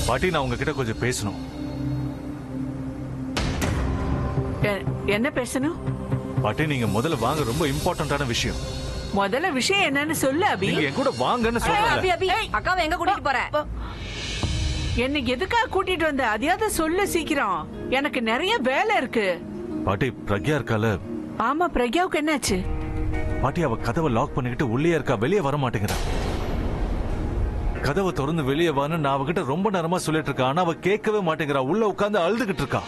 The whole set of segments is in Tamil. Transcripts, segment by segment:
பாட்டி நான் உங்ககிட்ட கொஞ்சம் பேசணும். என்ன பேசணும்? பாட்டி நீங்க முதல்ல வாங்க, ரொம்ப இம்பார்ட்டன்டான விஷயம். முதல்ல விஷயம் என்னன்னு சொல்லு அபி. நீங்க என் கூட வாங்கன்னு சொல்றேன். அக்காவை எங்க கூட்டிட்டு போற? என்ன எதுக்காக கூட்டிட்டு வந்த? அதையாவது சொல்லு சீக்கிரம், எனக்கு நிறைய வேலை இருக்கு. பாட்டி பிரக்யா இருக்கால? ஆமா, பிரக்யாவுக்கு என்னாச்சு? பாட்டி அவ கதவை லாக் பண்ணிக்கிட்டு உள்ளே இருக்கா, வெளியே வர மாட்டேங்கிறா. கதவை திறந்து வெளியே வான்னு நான் அவகிட்ட ரொம்ப நேரமா சொல்லிட்டு இருக்கா, ஆனா அவ கேட்கவே மாட்டேங்கிறா. உள்ள உட்கார்ந்து அழுதுகிட்டு இருக்கா.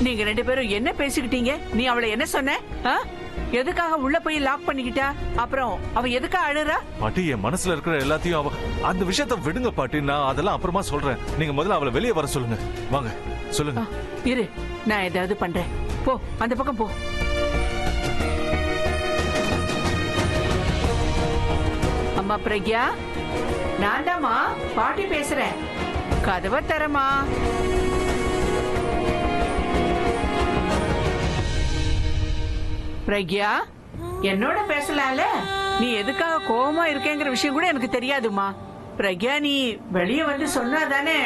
நீங்க ரெண்டு பேரும் என்ன பேசிக்கிட்டீங்க? நீ அவளை என்ன சொன்ன? எதுக்காக உள்ள போய் லாக் பண்ணிக்கிட்டா? அப்புறம் அவ எதுக்காக அழுறா? பாட்டி என் மனசுல இருக்கிற எல்லாத்தையும் அவ, அந்த விஷயத்த விடுங்க பாட்டி, நான் அதெல்லாம் அப்புறமா சொல்றேன். நீங்க முதல்ல அவளை வெளியே வர சொல்லுங்க. வாங்க சொல்லுங்க. இரு, நான் ஏதாவது பண்றேன். போ, அந்த பக்கம் போ. அம்மா பிரக்யா, நான் தாம்மா பாட்டி பேசுறேன். கதவை தரமா? பிரக்யா, என்னோட பேசலாம்ல? நீ எதுக்காக கோவமா இருக்கேங்கிற விஷயம் கூட எனக்கு தெரியாதுமா. பிரக்யா, நீ வெளியே வந்து சொன்னாதானே.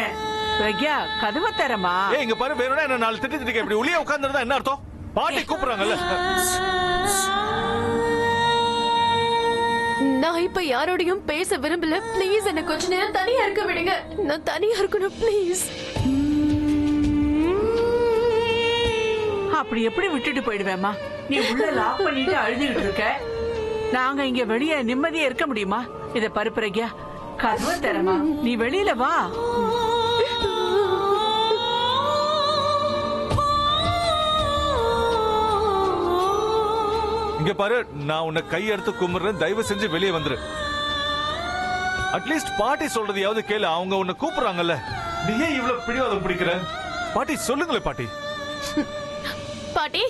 பிரக்யா, கதவை தரமா? இங்க பாரு, வேணும்னா என்ன நாலு திட்டு இப்படி உள்ளே உட்கார்ந்துருந்தா என்ன அர்த்தம்? பாட்டி கூப்பிடுறாங்கல்ல. நான் இப்ப யாரோடையும் பேச விரும்பல. ப்ளீஸ் என்ன கொஞ்ச நேரம் தனியா இருக்க விடுங்க. நான் தனியா இருக்கணும் ப்ளீஸ். அப்படி எப்படி விட்டுட்டு போயிடுவேமா? நீ உள்ள லாக் பண்ணிட்டு அழுதுகிட்டு இருக்க. நாங்க இங்க வெளியே நிம்மதியா இருக்க முடியுமா? இத பாரு பிரக்யா, கதவை தரமா? நீ வெளியில வா. இங்க பாரு, நான் உன்னை கையெடுத்து கும்பிடுறேன், தயவு செஞ்சு வெளியே வந்துரு. அட்லீஸ்ட் பாட்டி சொல்றதையாவது கேளு. அவங்க உன்னை கூப்பிடுறாங்கல்ல. நீ ஏன் இவ்வளவு பிடிவாதம் பிடிக்கிற? பாட்டி சொல்லுங்களே பாட்டி. பாட்டி,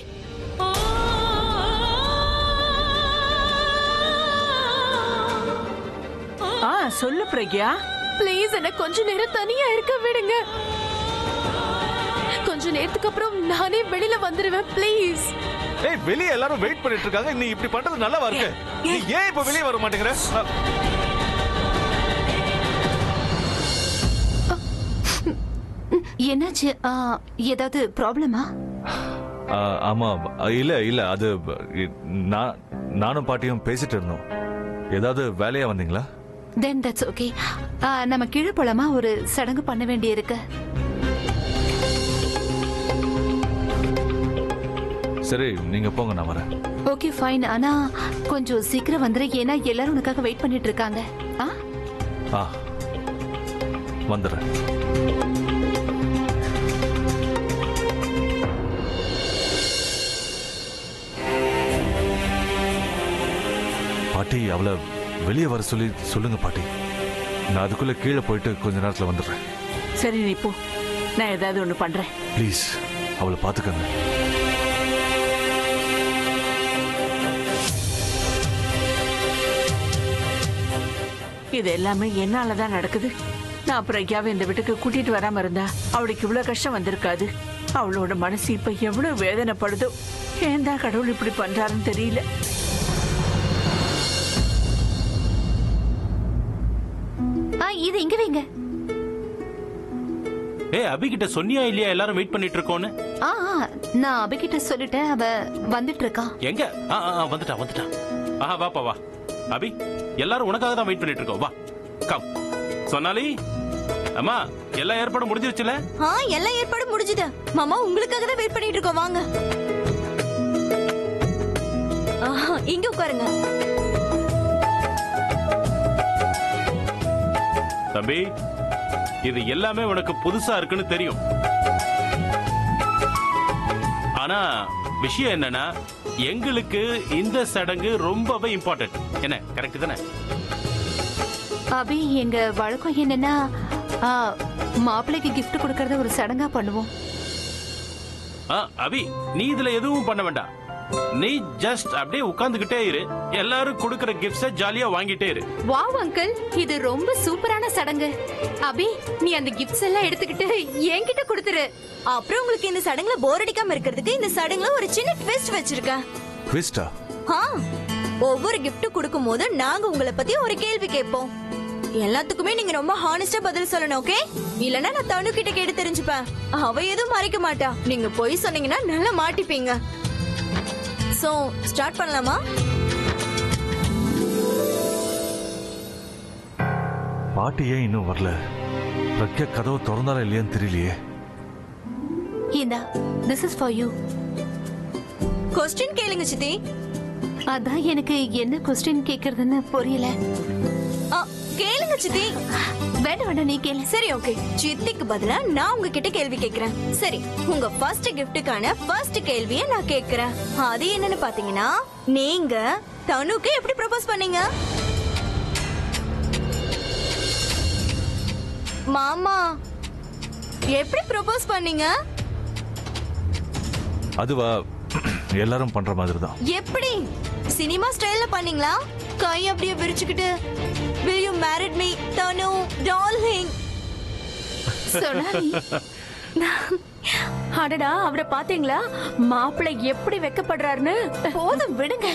சொல்லு பிரக்யா. ப்ளீஸ் என்ன கொஞ்ச நேரம் தனியா இருக்க விடுங்க. கொஞ்ச நேரத்துக்கு அப்புறம் நானே வெளியில வந்துருவேன் ப்ளீஸ். ஏய், வெளியே எல்லாரும் வெயிட் பண்ணிட்டு இருக்காங்க. நீ இப்படி பண்றது நல்லாவா இருக்கு? நீ ஏன் இப்ப வெளியே வர மாட்டேங்கிற? என்னாச்சு? ஏதாவது ப்ராப்ளமா? ஆமா, இல்ல இல்ல, அது நானும் பாட்டியும் பேசிட்டு இருந்தோம். ஏதாவது வேலையா வந்தீங்களா? Then that's okay. நம்ம கீழே போலாமா? ஒரு சடங்கு பண்ண வேண்டி இருக்கு. சரி, நீங்க போங்க, நான் வரேன். Okay fine. ஆனா கொஞ்சம் சீக்கிரம் வந்துரு, ஏன்னா எல்லாரும் உனக்காக வெயிட் பண்ணிட்டு இருக்காங்க. வந்துடுறேன். பாட்டி, அவளை வெளியே வர சொல்லி சொல்லுங்க பாட்டி. நான் அதுக்குள்ள கீழே போயிட்டு கொஞ்ச நேரத்துல வந்துடுறேன். சரி, நீ போ, நான் ஏதாவது ஒண்ணு பண்றேன். ப்ளீஸ் அவளை பாத்துக்கங்க. இது எல்லாமே என்னாலதான் நடக்குது. நான் பிரக்யாவை இந்த வீட்டுக்கு கூட்டிட்டு வராம இருந்தா அவளுக்கு இவ்வளவு கஷ்டம் வந்திருக்காது. அவளோட மனசு இப்ப எவ்வளவு வேதனைப்படுதோ. ஏன் தான் கடவுள் இப்படி பண்றாருன்னு தெரியல. இது இங்க வைங்க. அபி கிட்ட சொன்னியா இல்லையா எல்லாரும் வெயிட் பண்ணிட்டு இருக்கோன்னு? நான் அபி கிட்ட சொல்லிட்டேன், அவ வந்துட்டு இருக்கா. எங்க? வந்துட்டா. வாப்பா வா. அபி, எல்லாரும் உனக்காக தான் வெயிட் பண்ணிட்டு இருக்கோம். வா, கம். சொன்னாலி, அம்மா, எல்லா ஏற்பாடும் முடிஞ்சிருச்சுல? எல்லா ஏற்பாடும் முடிஞ்சுது மாமா. உங்களுக்காக தான் வெயிட் பண்ணிட்டு இருக்கோம். வாங்க, இங்க உட்காருங்க. தம்பி, இது எல்லாமே உனக்கு புதுசா இருக்குன்னு தெரியும். ஆனா விஷயம் என்னன்னா, எங்களுக்கு இந்த சடங்கு ரொம்பவே இம்பார்ட்டன்ட். என்ன, கரெக்ட் தானே? அபி, எங்க வழக்கம் என்னன்னா, மாப்பிள்ளைக்கு கிஃப்ட் கொடுக்கறத ஒரு சடங்கா பண்ணுவோம். அபி, நீ இதுல எதுவும் பண்ண வேண்டாம். நீ ஜஸ்ட் அப்படியே உட்கார்ந்துகிட்டே இரு. எல்லாரும் கொடுக்கிற கிஃப்ட்ஸ ஜாலியா வாங்கிட்டே இரு. வாவ் அங்கிள், இது ரொம்ப சூப்பரான சடங்கு. அபி, நீ அந்த கிஃப்ட்ஸ் எல்லாம் எடுத்துக்கிட்டு என்கிட்ட கொடுத்துரு. அப்புறம் உங்களுக்கு இந்த சடங்குல போர் அடிக்காம இருக்கிறதுக்கு இந்த சடங்குல ஒரு சின்ன ட்விஸ்ட் வச்சிருக்கேன். ட்விஸ்டா? ஒவ்வொரு கிஃப்ட் கொடுக்கும் போது நாங்க உங்களை பத்தி ஒரு கேள்வி கேட்போம். எல்லாத்துக்குமே நீங்க ரொம்ப ஹானஸ்டா பதில் சொல்லணும், ஓகே? இல்லனா நான் தனு கிட்ட கேட்டு தெரிஞ்சுப்பேன். அவ எதுவும் மறைக்க மாட்டா. நீங்க போய் சொன்னீங்கன்னா நல்லா மாட்டிப்பீங்க. சோ ஸ்டார்ட் பண்ணலாமா? பாட்டி ஏன் இன்னும் வரல? பிரக்யா கதவு திறந்தாலும் இல்லையான்னு தெரியலையே. இந்தா, this is for you. Question கேளுங்க சித்தி. அதான் எனக்கு என்ன கொஸ்டின் கேக்குறதுன்னு புரியல. கேளுங்க சித்தி. வேண்டாம் வேண்டாம், நீ கேளு. சரி ஓகே. சித்திக்கு பதிலா நான் உங்ககிட்ட கேள்வி கேக்குறேன். சரி, உங்க ஃபர்ஸ்ட் கிஃப்ட்டுக்கான ஃபர்ஸ்ட் கேள்வியை நான் கேக்குறேன். அது என்னன்னு பாத்தீங்கன்னா, நீங்க தனுக்கு எப்படி ப்ரப்போஸ் பண்ணீங்க? மாமா, எப்படி ப்ரப்போஸ் பண்ணீங்க? அதுவா எல்லாரும் பண்ற மாதிரி தான். எப்படி? சினிமா ஸ்டைல்ல பண்ணீங்களா? கை அப்படியே விரிச்சுக்கிட்டு will you marry me Thanu darling? Sonali, அடடா, அவரை பாத்தீங்களா? மாப்பிள்ளை எப்படி வெக்கப்படுறாருன்னு. போதும் விடுங்க.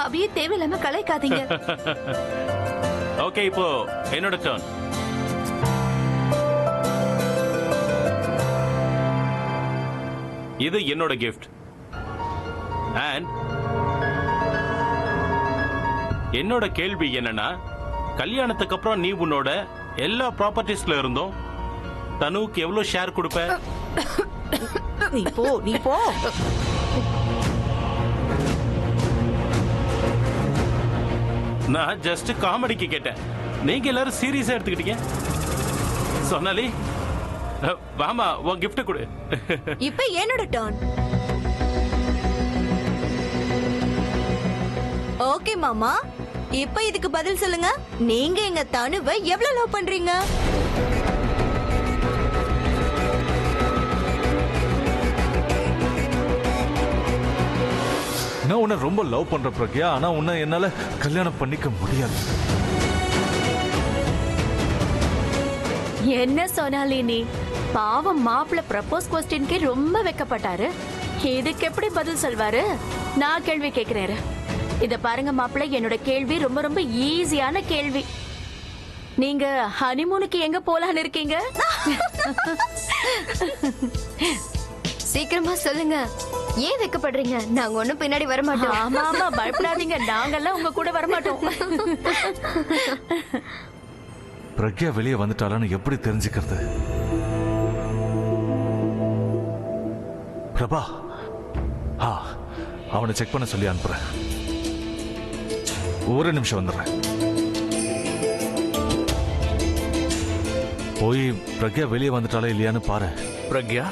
அப்படியே தேவையில்லாம கலைக்காதீங்க. ஓகே, இப்போ என்னோட டர்ன். இது என்னோட கிஃப்ட். அண்ட் என்னோட கேள்வி என்னன்னா, கல்யாணத்துக்கு அப்புறம் நீ உன்னோட எல்லா ப்ராப்பர்ட்டிஸ்ல இருந்தும் தனுக்கு எவ்வளவு ஷேர் கொடுப்ப? நீ போ. நான் ஜஸ்ட் காமெடிக்கு கேட்டேன். நீங்க எல்லாரும் சீரியஸா எடுத்துக்கிட்டீங்க. சொன்னாலி, வாமா உன் கிஃப்ட் கொடு. இப்போ என்னோட டர்ன். ஓகே மாமா, இப்போ இதுக்கு பதில் சொல்லுங்க. நீங்க எங்க தனுவை எவ்வளவு லவ் பண்றீங்க? நான் உன்னை ரொம்ப லவ் பண்ற பிரக்யா, ஆனா உன்னை என்னால கல்யாணம் பண்ணிக்க முடியாது. என்ன சொன்னாலே நீ? பாவம் மாப்பிள்ள ப்ரப்போஸ் கொஸ்டின்கே ரொம்ப வெக்கப்பட்டாரு. இதுக்கு எப்படி பதில் சொல்வாரு? நான் கேள்வி கேட்கிறேன். இத பாருங்க மாப்பிள்ள, என்னோட கேள்வி ரொம்ப ரொம்ப ஈஸியான கேள்வி. நீங்க ஹனிமூனுக்கு எங்க போலான்னு இருக்கீங்க? சீக்கிரமா சொல்லுங்க. ஏன் வெக்கப்படுறீங்க? நாங்க ஒண்ணும் பின்னாடி வர மாட்டோம். ஆமா ஆமா, பயப்படாதீங்க, நாங்கெல்லாம் உங்க கூட வர மாட்டோம். பிரக்யா வெளியே வந்துட்டாளான்னு எப்படி தெரிஞ்சுக்கிறது? பிரபா, அவனை செக் பண்ண சொல்லி அனுப்புறேன். ஒரு நிமிஷம் வந்துடுறேன். போய் பிரக்யா வெளியே வந்துட்டாளா இல்லையான்னு பாரு. பிரக்யா,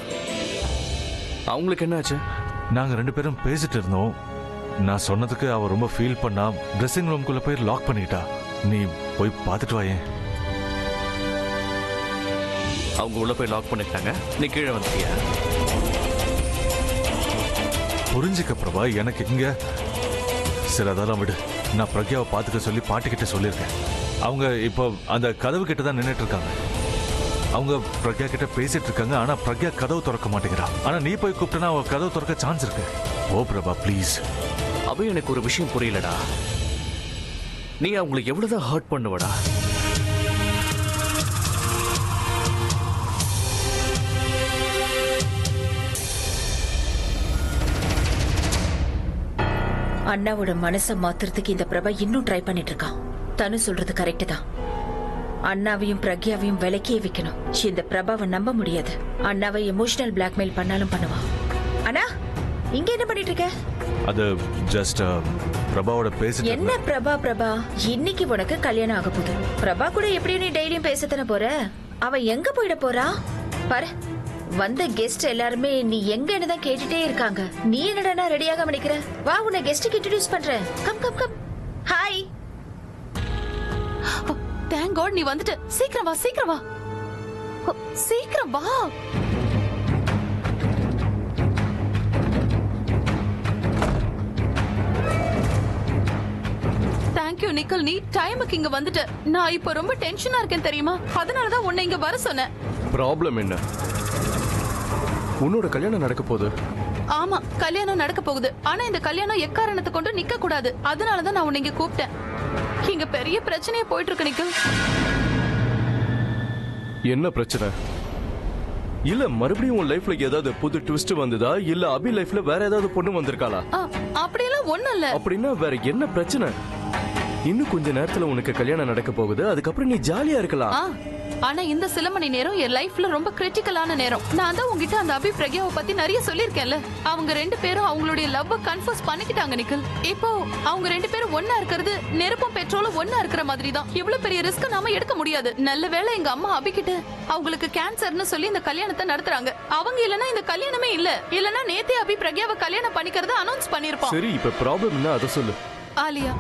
அவங்களுக்கு என்ன ஆச்சு? நாங்க ரெண்டு பேரும் பேசிட்டு இருந்தோம். நான் சொன்னதுக்கு அவ ரொம்ப ஃபீல் பண்ணா ட்ரெஸ்ஸிங் ரூம்குள்ள போய் லாக் பண்ணிட்டா. நீ போய் பார்த்துட்டு வாயே. அவங்க உள்ள போய் லாக் பண்ணிட்டாங்க, நீ கீழே வந்துட்டியா? புரிஞ்சுக்க பிரபா, எனக்கு இங்க சரி அதெல்லாம் விடு. நான் பிரக்யாவை பார்த்துக்க சொல்லி பாட்டிக்கிட்ட சொல்லியிருக்கேன். அவங்க இப்போ அந்த கதவு கிட்ட தான் நின்றுட்டு இருக்காங்க. அவங்க பிரக்யா கிட்ட பேசிட்டு இருக்காங்க. ஆனா பிரக்யா கதவு திறக்க மாட்டேங்கிறா. ஆனா நீ போய் கூப்பிட்டனா அவ கதவு திறக்க சான்ஸ் இருக்கு. ஓ பிரபா ப்ளீஸ். அவ எனக்கு ஒரு விஷயம் புரியலடா. நீ அவங்களுக்கு எவ்வளவுதான் ஹர்ட் பண்ணுவடா? அண்ணாவோட மனசை மாத்துறதுக்கு இந்த பிரபா இன்னும் ட்ரை பண்ணிட்டு இருக்கான். தனு சொல்றது கரெக்ட் தான். அண்ணாவையும் பிரக்யாவையும் விலக்கியே வைக்கணும். இந்த பிரபாவை நம்ப முடியாது. அண்ணாவை எமோஷனல் பிளாக்மெயில் பண்ணாலும் பண்ணுவான். அண்ணா, இங்க என்ன பண்ணிட்டு இருக்க? அது ஜஸ்ட் பிரபாவோட பேசிட்டு. என்ன பிரபா, இன்னைக்கு உனக்கு கல்யாணம் ஆக போகுது. பிரபா கூட எப்படி நீ டெய்லியும் பேசத்தானே போற? அவ எங்க போயிட போறா பாரு. வந்த கெஸ்ட் எல்லாருமே நீ எங்கன்னு தான் கேட்டுட்டே இருக்காங்க. நீ என்னடா ரெடியாக நிக்கிற? வா, உன்னை கெஸ்டுக்கு இன்ட்ரோடியூஸ் பண்றேன். Come come come. Hi. Thank God நீ வந்துட்ட. சீக்கிரம் வா, சீக்கிரம் வா, சீக்கிரம் வா. தேங்க்யூ நிக்கல், நீ டைமுக்கு இங்க வந்துட்ட. நான் இப்ப ரொம்ப டென்ஷனா இருக்கேன் தெரியுமா? அதனாலதான் உன்னை இங்க வர சொன்னேன். ப்ராப்ளம் என்ன? உன்னோட கல்யாணம் நடக்க போகுது. ஆமா கல்யாணம் நடக்க போகுது. ஆனா இந்த கல்யாணம் எக்காரணத்தை கொண்டு நிக்க கூடாது. அதனாலதான் நான் உன்னை இங்க கூப்பிட்டேன். இங்க பெரிய பிரச்சனையே போயிட்டு இருக்கு நிக்கல். என்ன பிரச்சனை? இல்ல மறுபடியும் உன் லைஃப்ல ஏதாவது புது ட்விஸ்ட் வந்ததா இல்ல அபி லைஃப்ல வேற ஏதாவது பொண்ணு வந்திருக்காளா? அப்படியெல்லாம் ஒண்ணும் இல்ல. அப்படின்னா வேற என்ன பிரச்சனை? இன்னும் கொஞ்ச நேரத்துல உனக்கு கல்யாணம் நடக்க போகுது. அதுக்கப்புறம் நீ ஜாலியா இருக்கலாம். ஆனா இந்த சில மணி நேரம் என் லைஃப்ல ரொம்ப கிரிட்டிக்கலான நேரம். நான் தான் உங்ககிட்ட அந்த அபி பிரக்யாவை பத்தி நிறைய சொல்லிருக்கேன்ல. அவங்க 2 பேரும் அவங்களுடைய லவ் கன்ஃபர்ஸ் பண்ணிக்கிட்டாங்க நிக்கல். இப்போ அவங்க 2 பேரும் ஒன்னா இருக்கிறது நெருப்பும் பெட்ரோலும் ஒன்னா இருக்கிற மாதிரி தான். இவ்வளவு பெரிய ரிஸ்க் நாம எடுக்க முடியாது. நல்ல வேளை எங்க அம்மா அபி கிட்ட அவங்களுக்கு கேன்சர்னு சொல்லி இந்த கல்யாணத்தை நடத்துறாங்க. அவங்க இல்லனா இந்த கல்யாணமே இல்ல. இல்லனா நேத்தே அபி பிரக்யாவை கல்யாணம் பண்ணிக்கிறத அனௌன்ஸ் பண்ணிருப்பான். சரி இப்ப ப்ராப்ளம் என்ன அத சொல்லு. ஆலியா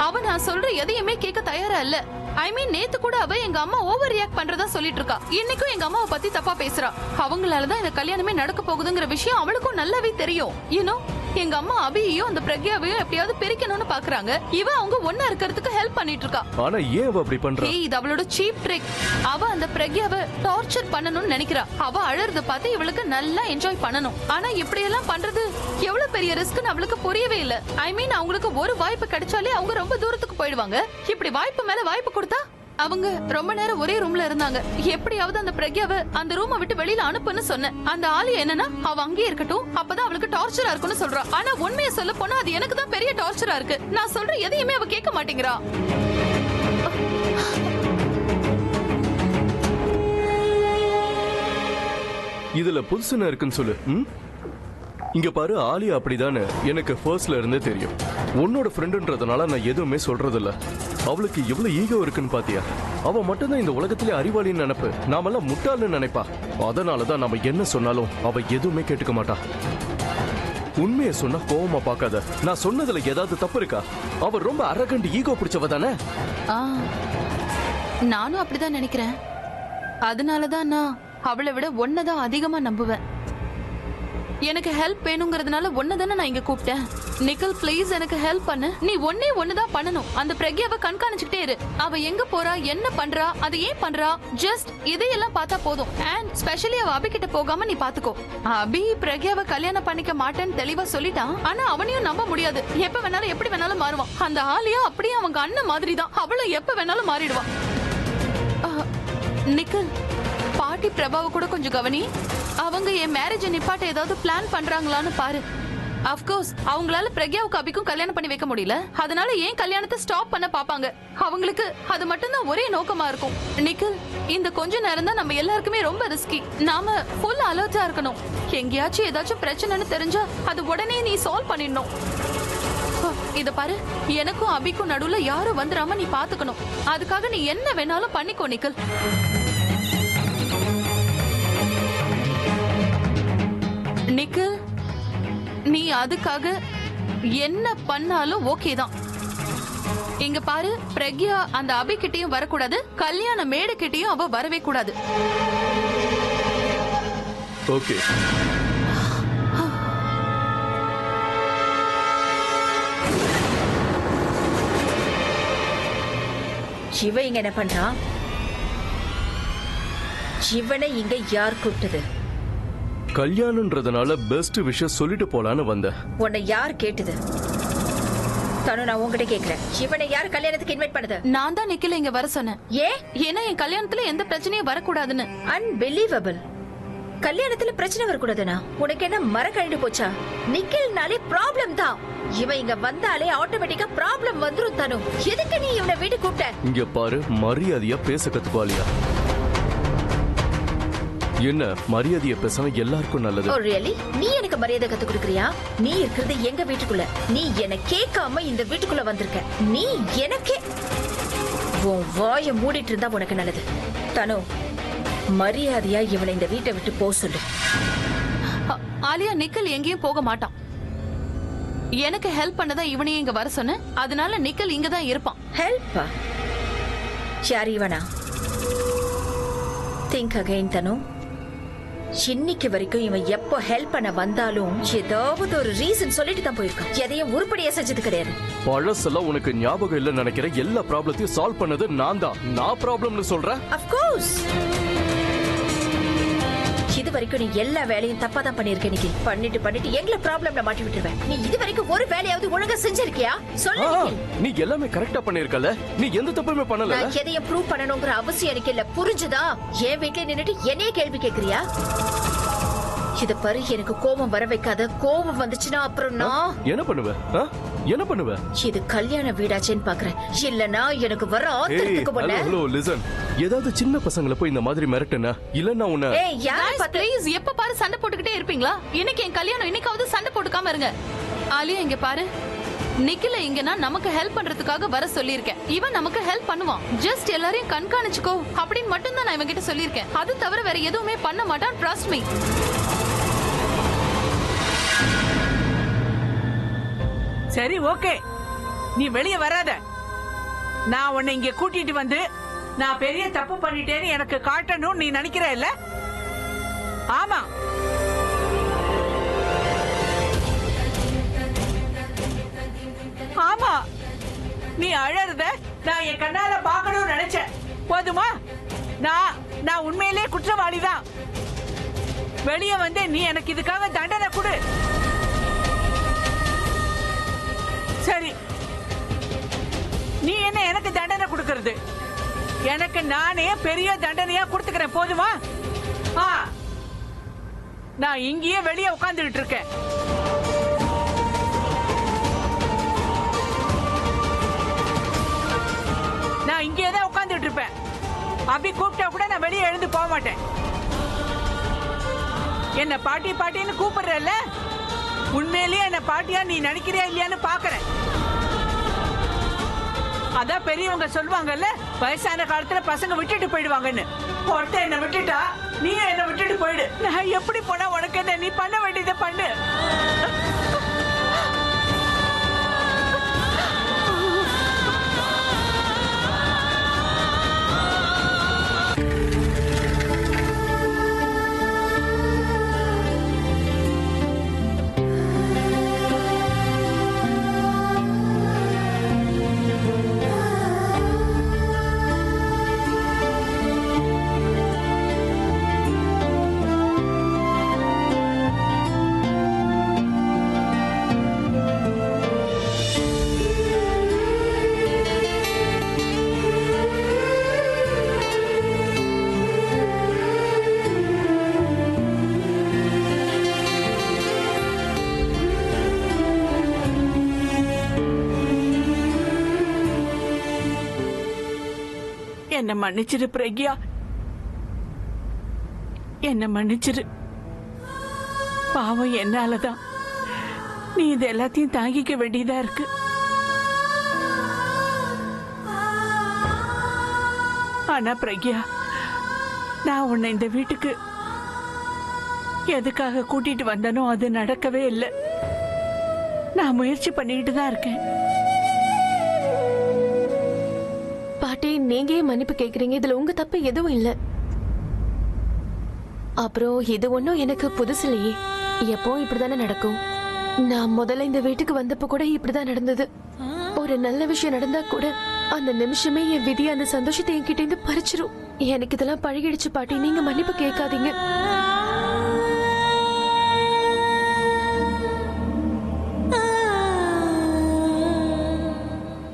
அவ நான் சொல்ற எதையுமே கேட்க தயாரா இல்ல. ஐ மீன் நேத்து கூட அவ எங்க அம்மா ஓவர் ரியாக்ட் பண்றதா சொல்லிட்டு இருக்கா. இன்னைக்கும் எங்க அம்மாவை பத்தி தப்பா பேசுறா. அவங்களாலதான் இந்த கல்யாணமே நடக்க போகுதுங்கிற விஷயம் அவளுக்கும் நல்லாவே தெரியும். யூனோ எங்க அம்மா அபியையும் அந்த பிரக்யாவையும் எப்படியாவது பிரிக்கணும்னு பாக்குறாங்க. இவ அவங்க ஒன்னா இருக்கிறதுக்கு ஹெல்ப் பண்ணிட்டு இருக்கா. ஆனா ஏன் அவ அப்படி பண்றா? இது அவளோட சீப் ட்ரிக். அவ அந்த பிரக்யாவை டார்ச்சர் பண்ணணும்னு நினைக்கிறா. அவ அழறத பார்த்து இவளுக்கு நல்லா என்ஜாய் பண்ணணும். ஆனா இப்படி எல்லாம் பண்றது எவ்வளவு பெரிய ரிஸ்க்னு அவளுக்கு புரியவே இல்ல. ஐ மீன் அவங்களுக்கு ஒரு வாய்ப்பு கிடைச்சாலே அவங்க ரொம்ப தூரத்துக்கு போயிடுவாங்க. இப்படி வாய்ப்பு மேல வாய்ப்பு கொடுத்தா அவங்க ரொம்ப நேரம் ஒரே ரூம்ல இருந்தாங்க. எப்படியாவது அந்த பிரக்யாவை அந்த ரூமை விட்டு வெளியில அனுப்புன்னு சொன்னேன். அந்த ஆளு என்னன்னா அவ அங்கேயே இருக்கட்டும், அப்பதான் அவளுக்கு டார்ச்சரா இருக்குன்னு சொல்றா. ஆனா உண்மையை சொல்ல போனா அது எனக்கு தான் பெரிய டார்ச்சரா இருக்கு. நான் சொல்ற எதையுமே அவ கேட்க மாட்டேங்கிறா. இதுல புதுசுன்னு இருக்குன்னு சொல்லு. இங்க பாரு ஆலியா அப்படிதானே எனக்கு ஃபர்ஸ்ட்ல இருந்தே தெரியும். உன்னோட ஃப்ரெண்டுன்றதுனால நான் எதுவுமே சொல்றது இல்ல. அவளுக்கு எவ்வளவு ஈகோ இருக்குன்னு பாத்தியா? அவ மட்டும்தான் இந்த உலகத்திலே அறிவாளின்னு நினைப்பு. நாமெல்லாம் முட்டாள்னு நினைப்பா. அதனாலதான் நம்ம என்ன சொன்னாலும் அவ எதுவுமே கேட்டுக்க மாட்டா. உண்மையை சொன்னா கோவமா பார்க்காத. நான் சொன்னதுல ஏதாவது தப்பு இருக்கா? அவ ரொம்ப அரகண்ட் ஈகோ பிடிச்சவ தானே. நானும் அப்படிதான் நினைக்கிறேன். அதனாலதான் நான் அவளை விட ஒன்னதான் அதிகமா நம்புவேன். எனக்கு ஹெல்ப் வேணுங்கிறதுனால ஒன்னதானே நான் இங்க கூப்பிட்டேன். நிக்கல் ப்ளீஸ் எனக்கு ஹெல்ப் பண்ணு. நீ ஒண்ணுதான் பண்ணணும். அந்த பிரக்யாவை கண்காணிச்சுக்கிட்டே இரு. அவ எங்க போறா, என்ன பண்றா, அது ஏன் பண்றா, ஜஸ்ட் இதையெல்லாம் பார்த்தா போதும். அண்ட் ஸ்பெஷலி அவ அபி கிட்ட போகாம நீ பாத்துக்கோ. அபி பிரக்யாவை கல்யாணம் பண்ணிக்க மாட்டேன்னு தெளிவா சொல்லிட்டான். ஆனா அவனையும் நம்ப முடியாது. எப்ப வேணாலும் எப்படி வேணாலும் மாறுவான். அந்த ஆலியா அப்படியே அவங்க அண்ணன் மாதிரி தான். அவளும் எப்ப வேணாலும் மாறிடுவான். நிக்கல் பாட்டி பிரபாவை கூட கொஞ்சம் கவனி. அவங்க என் மேரேஜ் நிப்பாட்ட ஏதாவது பிளான் பண்றாங்களான்னு பாரு. அஃப்கோர்ஸ் அவங்களால பிரக்யாவுக்கு அபிக்கும் கல்யாணம் பண்ணி வைக்க முடியல. அதனால ஏன் கல்யாணத்தை ஸ்டாப் பண்ண பாப்பாங்க. அவங்களுக்கு அது மட்டும்தான் ஒரே நோக்கமா இருக்கும். நிக்கல் இந்த கொஞ்ச நேரம் தான் நம்ம எல்லாருக்குமே ரொம்ப ரிஸ்கி. நாம ஃபுல் அலர்ட்டா இருக்கணும். எங்கேயாச்சும் ஏதாச்சும் பிரச்சனைன்னு தெரிஞ்சா அது உடனே நீ சால்வ் பண்ணிடணும். இத பாரு, எனக்கும் அபிக்கும் நடுவுல யாரும் வந்துடாம நீ பாத்துக்கணும். அதுக்காக நீ என்ன வேணாலும் பண்ணிக்கோ நிக்கல். நிக்கல் நீ அதுக்காக என்ன பண்ணாலும் ஓகே தான். இங்க பாரு, பிரக்யா அந்த அபி கிட்டயும் வரக்கூடாது, கல்யாண மேடு கிட்டயும் அவ வரவே கூடாது. ஓகே. இவ இங்க என்ன பண்றான்? இவனை இங்க யார் கூப்பிட்டது? கல்யாணம்ன்றதுனால பெஸ்ட் விஷயம் சொல்லிட்டு போலான்னு வந்த. உன்னை யார் கேட்டது? தனு நான் உங்ககிட்ட கேக்குறேன். இவனை யார் கல்யாணத்துக்கு இன்வைட் பண்ணது? நான் தான் நிக்கல இங்க வர சொன்னேன். ஏன்னா என் கல்யாணத்துல எந்த பிரச்சனையும் வரக்கூடாதுன்னு. அன்பிலீவபிள். கல்யாணத்துல பிரச்சனை வரக்கூடாதுன்னா உனக்கு என்ன மரக்கழிந்து போச்சா? நிக்கல்னாலே ப்ராப்ளம் தான். இவன் இங்க வந்தாலே ஆட்டோமேட்டிக்கா ப்ராப்ளம் வந்துரும். தனு எதுக்கு நீ இவனை வீட்டு கூப்பிட்ட? இங்க பாரு, மரியாதையா பேச கத்துப்பாளியா? என்ன மரியாதைய பேசினா எல்லாருக்கும் நல்லது. ஓ ரியலி? நீ எனக்கு மரியாதை கத்து கொடுக்கறியா? நீ இருக்கிறது எங்க வீட்டுக்குள்ள. நீ என்ன கேட்காம இந்த வீட்டுக்குள்ள வந்திருக்க. நீ எனக்கே உன் வாயை மூடிட்டு இருந்தா உனக்கு நல்லது. தனு மரியாதையா இவனை இந்த வீட்டை விட்டு போ சொல்லு. ஆலியா, நிக்கல் எங்கேயும் போக மாட்டான். எனக்கு ஹெல்ப் பண்ணதான் இவனையும் இங்க வர சொன்ன. அதனால நிக்கல் இங்க தான் இருப்பான். ஹெல்ப்பா? யார் இவனா? திங்க் அகைன் தனு. இன்னைக்கு வரைக்கும் இவன் எப்போ ஹெல்ப் பண்ண வந்தாலும் ஏதாவது ஒரு ரீசன் சொல்லிட்டு தான் போயிருக்கான். எதையும் உருப்படியா செஞ்சது கிடையாது. பழசெல்லாம் உனக்கு ஞாபகம் இல்ல நினைக்கிறேன். எல்லா ப்ராப்ளத்தையும் சால்வ் பண்ணது நான் தான். நான் ப்ராப்ளம்னு சொல்றேன். Of course. இது வரைக்கும் நீ எல்லா வேலையும் தப்பா தான் பண்ணிருக்க. நிக்கி பண்ணிட்டு எங்களை ப்ராப்ளம்ல மாட்டி விட்டுருவேன். நீ இது வரைக்கும் ஒரு வேலையாவது ஒழுங்கா செஞ்சிருக்கியா சொல்லு நிக்கில். நீ எல்லாமே கரெக்டா பண்ணிருக்கல, நீ எந்த தப்புமே பண்ணல. நான் எதையும் ப்ரூவ் பண்ணணுங்கிற அவசியம் எனக்கு இல்ல, புரிஞ்சுதா? என் வீட்டுல நின்னுட்டு என்னைய கேள்வி கேக்குறியா? இத பாரு, எனக்கு கோபம் வர வைக்காத. கோபம் வந்துச்சுன்னா அப்புறம் நான் என்ன பண்ணுவ? இது கல்யாண வீடாச்சேன்னு பாக்குறேன். இல்லனா எனக்கு வர ஆத்திரத்துக்கு பண்ண. ஹலோ லிசன், ஏதாவது சின்ன பசங்களை போய் இந்த மாதிரி மிரட்டுனா இல்லன்னா உன்னை. ஏய் யாரை பார்த்து ப்ளீஸ் எப்ப பாரு சண்டை போட்டுக்கிட்டே இருப்பீங்களா? இன்னைக்கு என் கல்யாணம், இன்னைக்காவது சண்டை போட்டுக்காம இருங்க. ஆலியா இங்க பாரு, நிக்கில இங்கன்னா நமக்கு ஹெல்ப் பண்றதுக்காக வர சொல்லியிருக்கேன். இவன் நமக்கு ஹெல்ப் பண்ணுவான். ஜஸ்ட் எல்லாரையும் கண்காணிச்சுக்கோ அப்படின்னு மட்டும் தான் நான் இவன் கிட்ட சொல்லியிருக்கேன். அது தவிர வேற எதுவுமே பண்ண மாட்டான். Trust me. சரி ஓகே, நீ வெளியே வராத. நான் உன்னை இங்க கூட்டிட்டு வந்து நான் பெரிய தப்பு பண்ணிட்டேன்னு எனக்கு காட்டணும் நீ நினைக்கிற இல்ல? ஆமா, ஆமா, நீ அழறத நான் என் கண்ணால பார்க்கணும்னு நினைச்சேன். போதுமா? நான் உண்மையிலே குற்றவாளிதான். வெளியே வந்து நீ எனக்கு இதுக்காக தண்டனை கொடு. சரி, நீ என்ன எனக்கு தண்டனை கொடுக்கறது? எனக்கு நானே பெரிய தண்டனையா கொடுத்துக்கிறேன். போதுமா? நான் இங்கேயே வெளியே உட்கார்ந்துட்டு இருக்கேன். நான் இங்கேயே தான் உட்கார்ந்துட்டு இருப்பேன். அப்படி கூப்பிட்டா கூட நான் வெளியே எழுந்து போக மாட்டேன். என்ன பாட்டி பாட்டின்னு கூப்பிடுறல்ல, உண்மையிலேயே என்ன பாட்டியா நீ நினைக்கிறியா இல்லையான்னு பாக்குறேன். அதான் பெரியவங்க சொல்லுவாங்கல்ல, வயசான காலத்துல பசங்க விட்டுட்டு போயிடுவாங்கன்னு. ஒருத்த என்ன விட்டுட்டா நீ என்ன விட்டுட்டு போயிடு. நான் எப்படி போனா உனக்கு என்ன? நீ பண்ண வேண்டியதை பண்ணு. என்ன மன்னிச்சிரு பிரக்யா, என்ன மன்னிச்சிரு. பாவம் என்னாலதான் நீ இது எல்லாத்தையும் தாங்கிக்க வேண்டியதா இருக்கு. ஆனா பிரக்யா, நான் உன்னை இந்த வீட்டுக்கு எதுக்காக கூட்டிட்டு வந்தனோ அது நடக்கவே இல்லை. நான் முயற்சி பண்ணிட்டு தான் இருக்கேன். பாட்டி, நீங்க ஏன் மன்னிப்பு கேக்குறீங்க? இதுல உங்க தப்பு எதுவும் இல்ல. அப்புறம் இது ஒன்னும் எனக்கு புதுசு இல்லையே, எப்போ இப்படிதானே நடக்கும். நான் முதல்ல இந்த வீட்டுக்கு வந்தப்ப கூட இப்படிதான் நடந்தது. ஒரு நல்ல விஷயம் நடந்தா கூட அந்த நிமிஷமே என் விதி அந்த சந்தோஷத்தை என்கிட்ட இருந்து பறிச்சிரும். எனக்கு இதெல்லாம் பழகிடுச்சு பாட்டி, நீங்க மன்னிப்பு கேட்காதீங்க.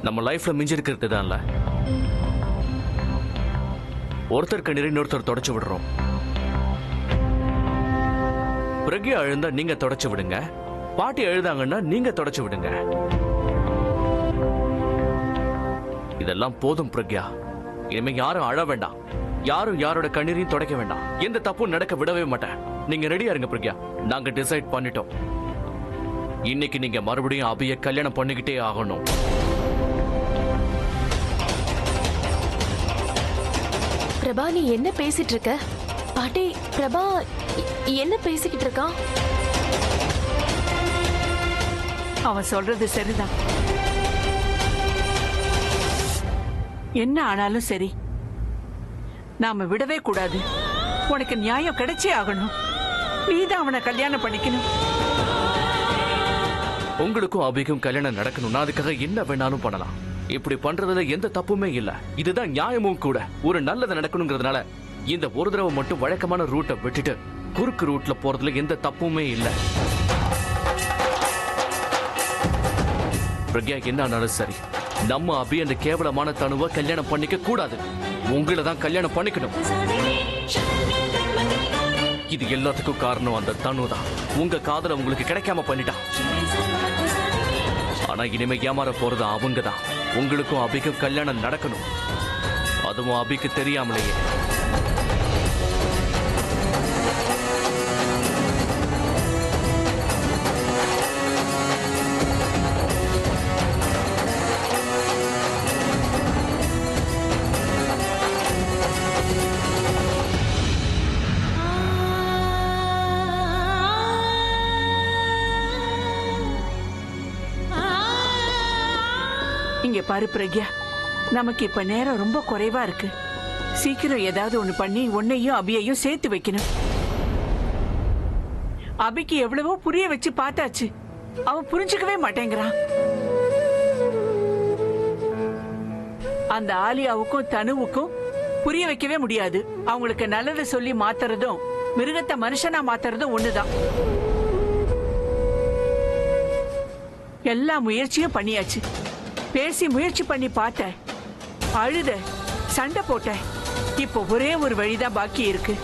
நம்ம லைஃப்ல மிஞ்சி இருக்கிறது தான்ல, ஒருத்தர் கண்ணீரை இன்னொருத்தர் தொடச்சு விடுறோம். பிரக்யா அழுந்தா நீங்க தொடச்சு விடுங்க, பாட்டி அழுதாங்கன்னா நீங்க தொடச்சு விடுங்க. இதெல்லாம் போதும் பிரக்யா. இனிமே யாரும் அழ வேண்டாம், யாரும் யாரோட கண்ணீரையும் தொடக்க வேண்டாம். எந்த தப்பும் நடக்க விடவே மாட்டேன். நீங்க ரெடியா இருங்க பிரக்யா. நாங்க டிசைட் பண்ணிட்டோம். இன்னைக்கு நீங்க மறுபடியும் அபிய கல்யாணம் பண்ணிக்கிட்டே ஆகணும். பிரபா, நீ என்ன பேசிட்டு இருக்க? பாட்டி, பிரபா என்ன பேசிக்கிட்டு இருக்கான்? அவன் சொல்றது சரிதான். என்ன ஆனாலும் சரி, நாம விடவே கூடாது. உனக்கு நியாயம் கிடைச்சே ஆகணும். நீதான் அவனை கல்யாணம் பண்ணிக்கணும். உங்களுக்கும் அபிக்கும் கல்யாணம் நடக்கணும்னா அதுக்காக என்ன வேணாலும் பண்ணலாம். இப்படி பண்றதுல எந்த தப்புமே இல்ல. இதுதான் நியாயமும் கூட. ஒரு நல்லது நடக்கணுங்கிறதுனால இந்த ஒரு தடவை மட்டும் வழக்கமான ரூட்டை விட்டுட்டு குறுக்கு ரூட்ல போறதுல எந்த தப்புமே இல்ல. பிரக்யா என்ன ஆனாலும் சரி, நம்ம அபி அந்த கேவலமான தனுவை கல்யாணம் பண்ணிக்க கூடாது. உங்களை தான் கல்யாணம் பண்ணிக்கணும். இது எல்லாத்துக்கும் காரணம் அந்த தனு தான். உங்க காதல உங்களுக்கு கிடைக்காம பண்ணிட்டா. ஆனா இனிமே ஏமாற போறது அவங்க தான். உங்களுக்கும் அபிக்கும் கல்யாணம் நடக்கணும், அதுவும் அபிக்கு தெரியாமலேயே. இங்க பாரு பிரக்யா, நமக்கு இப்ப நேரம் ரொம்ப குறைவா இருக்கு. சீக்கிரம் ஏதாவது ஒண்ணு பண்ணி உன்னையும் அபியையும் சேர்த்து வைக்கணும். அபிக்கு எவ்வளவோ புரிய வச்சு பார்த்தாச்சு, அவன் புரிஞ்சுக்கவே மாட்டேங்கிறான். அந்த ஆலியாவுக்கும் தனுவுக்கும் புரிய வைக்கவே முடியாது. அவங்களுக்கு நல்லதை சொல்லி மாத்துறதும் மிருகத்தை மனுஷனா மாத்துறதும் ஒண்ணுதான். எல்லா முயற்சியும் பண்ணியாச்சு. பேசி முயற்சி பண்ணி பார்த்த, அழுத, சண்டை போட்ட. இப்போ ஒரே ஒரு வழிதான் பாக்கி இருக்கு.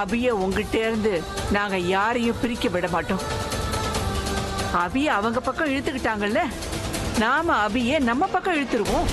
அபிய உங்ககிட்ட இருந்து நாங்க யாரையும் பிரிக்க விட மாட்டோம். அபிய அவங்க பக்கம் இழுத்துக்கிட்டாங்கல்ல, நாம அபிய நம்ம பக்கம் இழுத்துருவோம்.